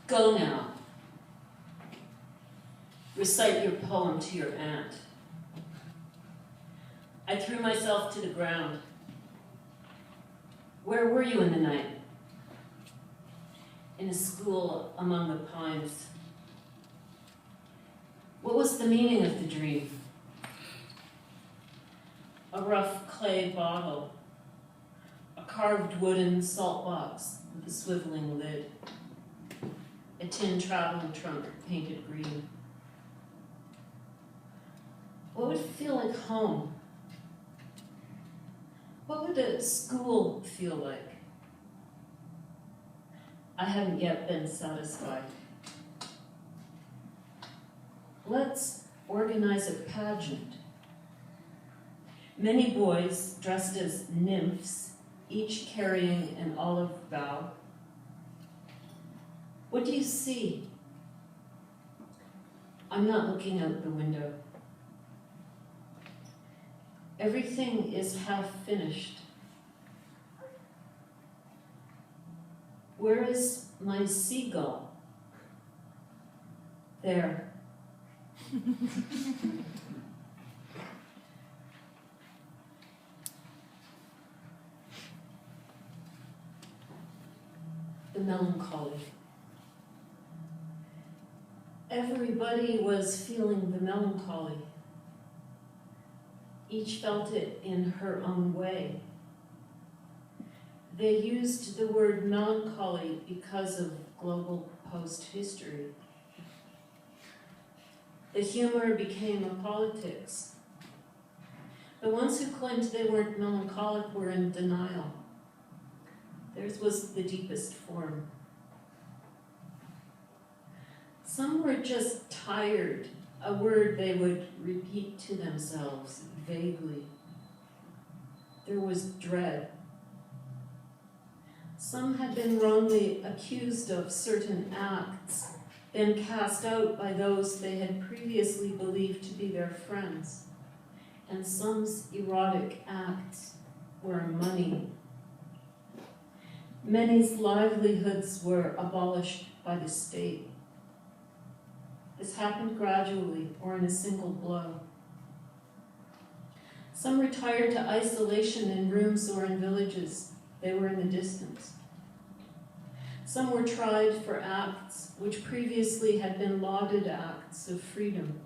Go now. Recite your poem to your aunt. I threw myself to the ground. Where were you in the night? In a school among the pines. What was the meaning of the dream? A rough clay bottle, a carved wooden salt box with a swiveling lid, a tin traveling trunk painted green. What would it feel like home? What would a school feel like? I haven't yet been satisfied. Let's organize a pageant. Many boys dressed as nymphs, each carrying an olive bough. What do you see? I'm not looking out the window. Everything is half finished. Where is my seagull? There. The melancholy. Everybody was feeling the melancholy. Each felt it in her own way. They used the word melancholy because of global post-history. The humor became a politics. The ones who claimed they weren't melancholic were in denial. Theirs was the deepest form. Some were just tired, a word they would repeat to themselves vaguely. There was dread. Some had been wrongly accused of certain acts, then cast out by those they had previously believed to be their friends. And some's erotic acts were money. Many's livelihoods were abolished by the state. This happened gradually or in a single blow. Some retired to isolation in rooms or in villages. They were in the distance. Some were tried for acts which previously had been lauded acts of freedom.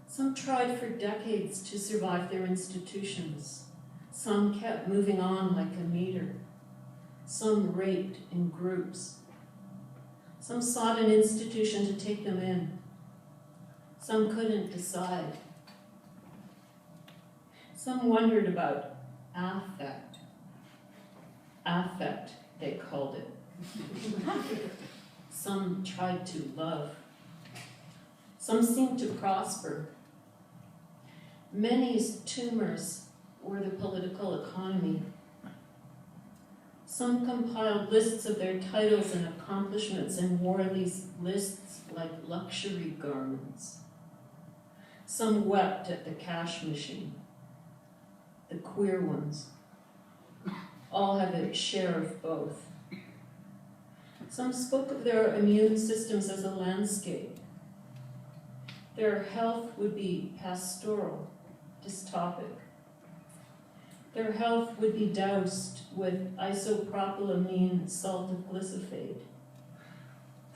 Some tried for decades to survive their institutions. Some kept moving on like a meter. Some raped in groups. Some sought an institution to take them in. Some couldn't decide. Some wondered about affect. Affect, they called it. Some tried to love. Some seemed to prosper. Many's tumors were the political economy. Some compiled lists of their titles and accomplishments and wore these lists like luxury garments. Some wept at the cash machine. The queer ones. All have a share of both. Some spoke of their immune systems as a landscape. Their health would be pastoral, dystopic. Their health would be doused with isopropylamine salt of glyphosate,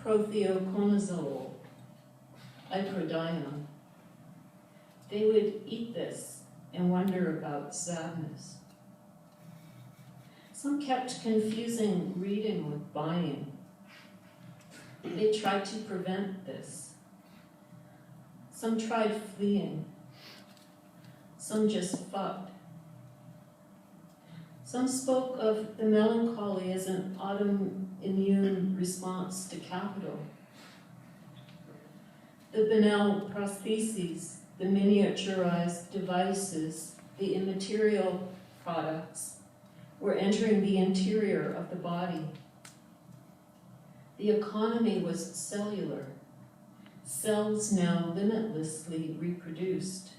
prothioconazole, icrodione. They would eat this and wonder about sadness. Some kept confusing reading with buying. They tried to prevent this. Some tried fleeing. Some just fucked. Some spoke of the melancholy as an autoimmune response to capital. The banal prostheses, the miniaturized devices, the immaterial products were entering the interior of the body. The economy was cellular. Cells now limitlessly reproduced.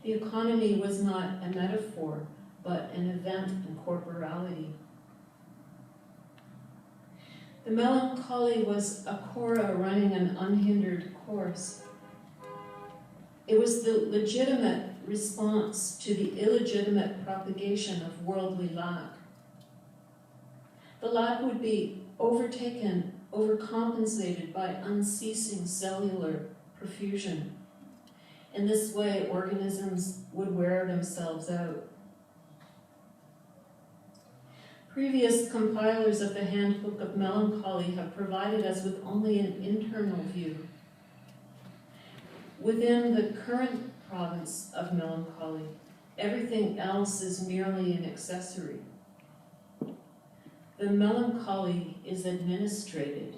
The economy was not a metaphor, but an event in corporality. The melancholy was a chora running an unhindered course. It was the legitimate response to the illegitimate propagation of worldly lack. The lack would be overtaken, overcompensated by unceasing cellular perfusion. In this way, organisms would wear themselves out. Previous compilers of the Handbook of Melancholy have provided us with only an internal view. Within the current province of melancholy, everything else is merely an accessory. The melancholy is administrated.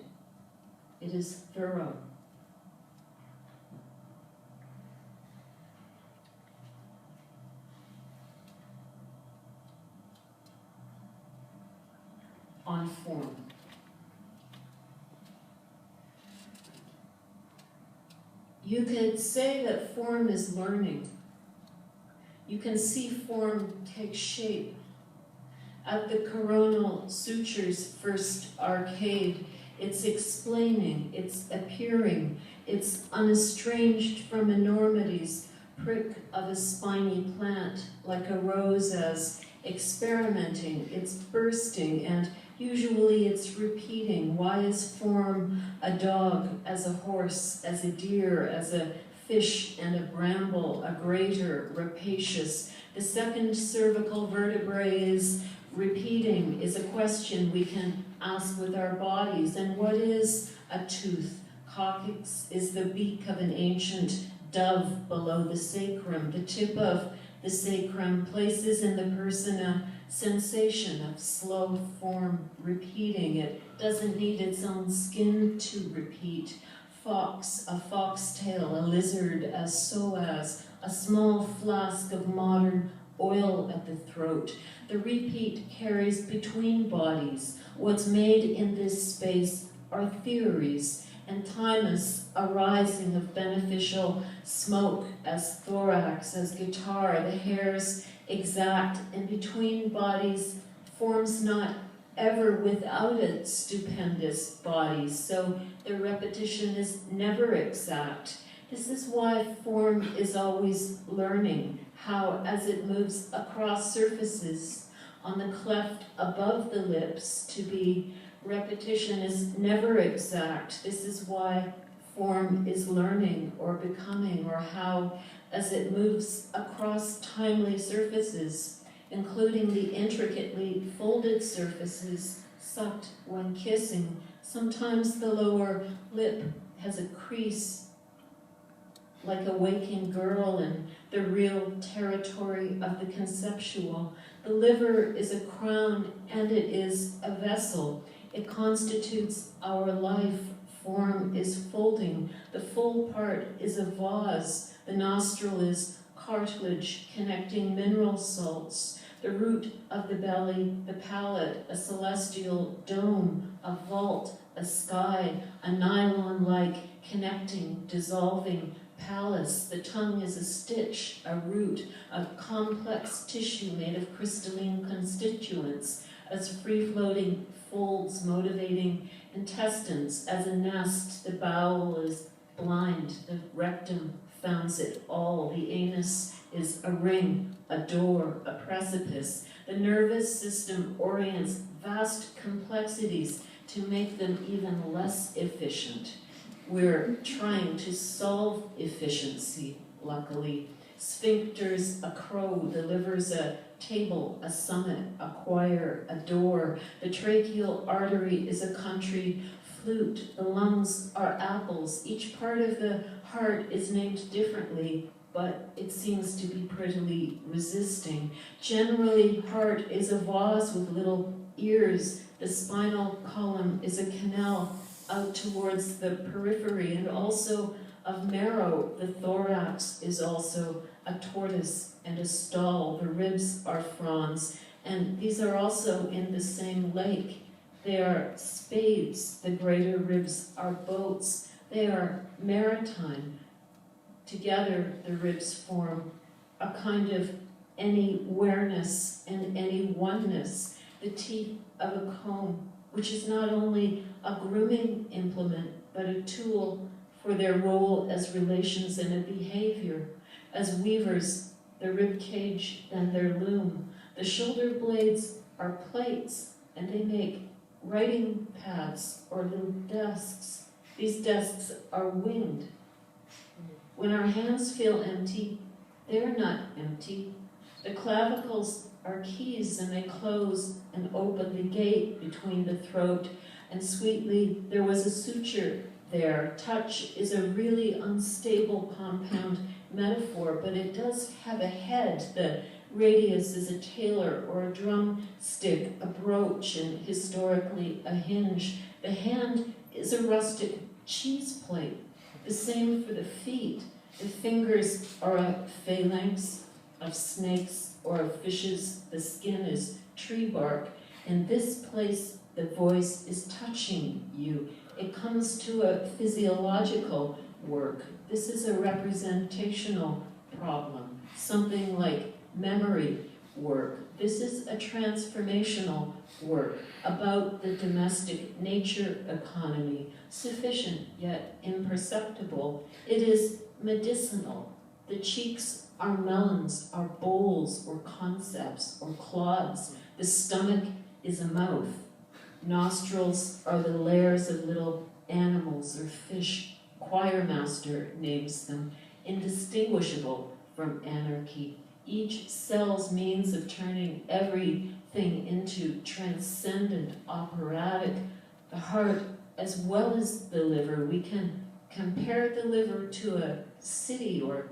It is thorough. On form. You could say that form is learning. You can see form take shape. At the coronal suture's first arcade, it's explaining, it's appearing, it's unestranged from enormities, prick of a spiny plant, like a rose as experimenting, it's bursting, and usually it's repeating. Why is form a dog, as a horse, as a deer, as a fish and a bramble, a greater, rapacious? The second cervical vertebrae is repeating, is a question we can ask with our bodies. And what is a tooth? Coccyx is the beak of an ancient dove below the sacrum. The tip of the sacrum places in the person a sensation of slow form repeating. It doesn't need its own skin to repeat. Fox, a foxtail, a lizard as psoas, a small flask of modern oil at the throat. The repeat carries between bodies. What's made in this space are theories, and thymus, a rising of beneficial smoke as thorax, as guitar, the hairs exact, and between bodies forms not ever without its stupendous bodies, so the repetition is never exact. This is why form is always learning, how as it moves across surfaces on the cleft above the lips to be, repetition is never exact. This is why form is learning or becoming, or how as it moves across timely surfaces, including the intricately folded surfaces sucked when kissing. Sometimes the lower lip has a crease like a waking girl in the real territory of the conceptual. The liver is a crown and it is a vessel. It constitutes our life. Form is folding. The full part is a vase. The nostril is cartilage connecting mineral salts. The root of the belly, the palate, a celestial dome, a vault, a sky, a nylon-like connecting, dissolving palace. The tongue is a stitch, a root, a complex tissue made of crystalline constituents, as free-floating folds motivating intestines. As a nest, the bowel is blind, the rectum founds it all. The anus is a ring, a door, a precipice. The nervous system orients vast complexities to make them even less efficient. We're trying to solve efficiency, luckily. Sphincters, a crow, delivers a table, a summit, a choir, a door. The tracheal artery is a country flute. The lungs are apples. Each part of the heart is named differently, but it seems to be prettily resisting. Generally, heart is a vase with little ears. The spinal column is a canal out towards the periphery, and also of marrow. The thorax is also a tortoise and a stall. The ribs are fronds, and these are also in the same lake. They are spades. The greater ribs are boats. They are maritime. Together, the ribs form a kind of any-wareness and any oneness. The teeth of a comb which is not only a grooming implement, but a tool for their role as relations and a behavior. As weavers, the rib cage and their loom. The shoulder blades are plates, and they make writing pads or little desks. These desks are winged. When our hands feel empty, they're not empty. The clavicles are keys, and they close and open the gate between the throat. And sweetly, there was a suture there. Touch is a really unstable compound metaphor, but it does have a head. The radius is a tailor or a drumstick, a brooch, and historically a hinge. The hand is a rustic cheese plate. The same for the feet. The fingers are a phalanx of snakes or of fishes. The skin is tree bark. In this place, the voice is touching you. It comes to a physiological work. This is a representational problem, something like memory work. This is a transformational work about the domestic nature economy, sufficient yet imperceptible. It is medicinal. The cheeks are melons, are bowls or concepts or clods. The stomach is a mouth. Nostrils are the layers of little animals or fish. Choirmaster names them, indistinguishable from anarchy. Each cell's means of turning everything into transcendent, operatic. The heart as well as the liver. We can compare the liver to a city or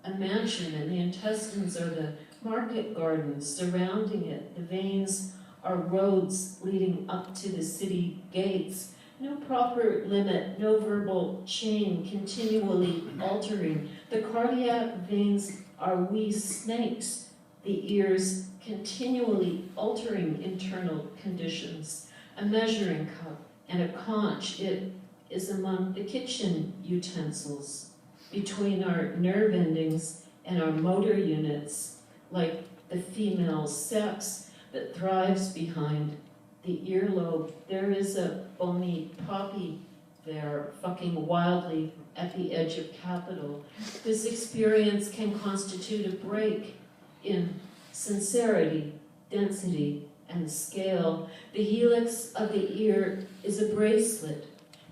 a mansion, and the intestines are the market gardens surrounding it. The veins are roads leading up to the city gates. No proper limit, no verbal chain, continually altering. The cardiac veins are wee snakes, the ears continually altering internal conditions. A measuring cup and a conch, it is among the kitchen utensils, between our nerve endings and our motor units, like the female sex that thrives behind the earlobe. There is a bony poppy there, fucking wildly at the edge of capital. This experience can constitute a break in sincerity, density, and scale. The helix of the ear is a bracelet.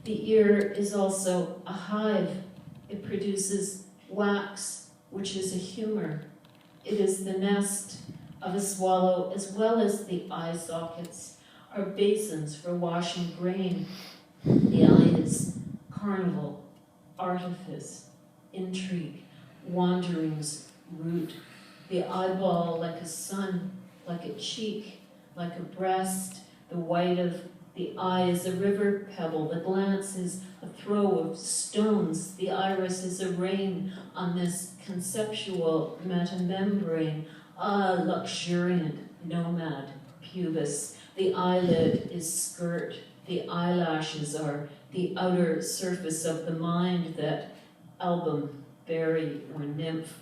The ear is also a hive. It produces wax, which is a humor. It is the nest of a swallow, as well as the eye sockets are basins for washing grain. The eye is carnival, artifice, intrigue, wanderings, root. The eyeball like a sun, like a cheek, like a breast. The white of the eye is a river pebble. The glance is a throw of stones. The iris is a rain on this conceptual metamembrane. Ah, luxuriant nomad pubis. The eyelid is skirt. The eyelashes are the outer surface of the mind, that album, berry or nymph,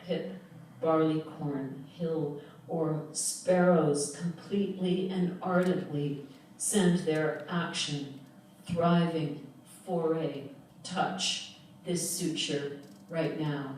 pip, barleycorn, hill, or sparrows completely and ardently send their action, thriving, foray, touch this suture right now.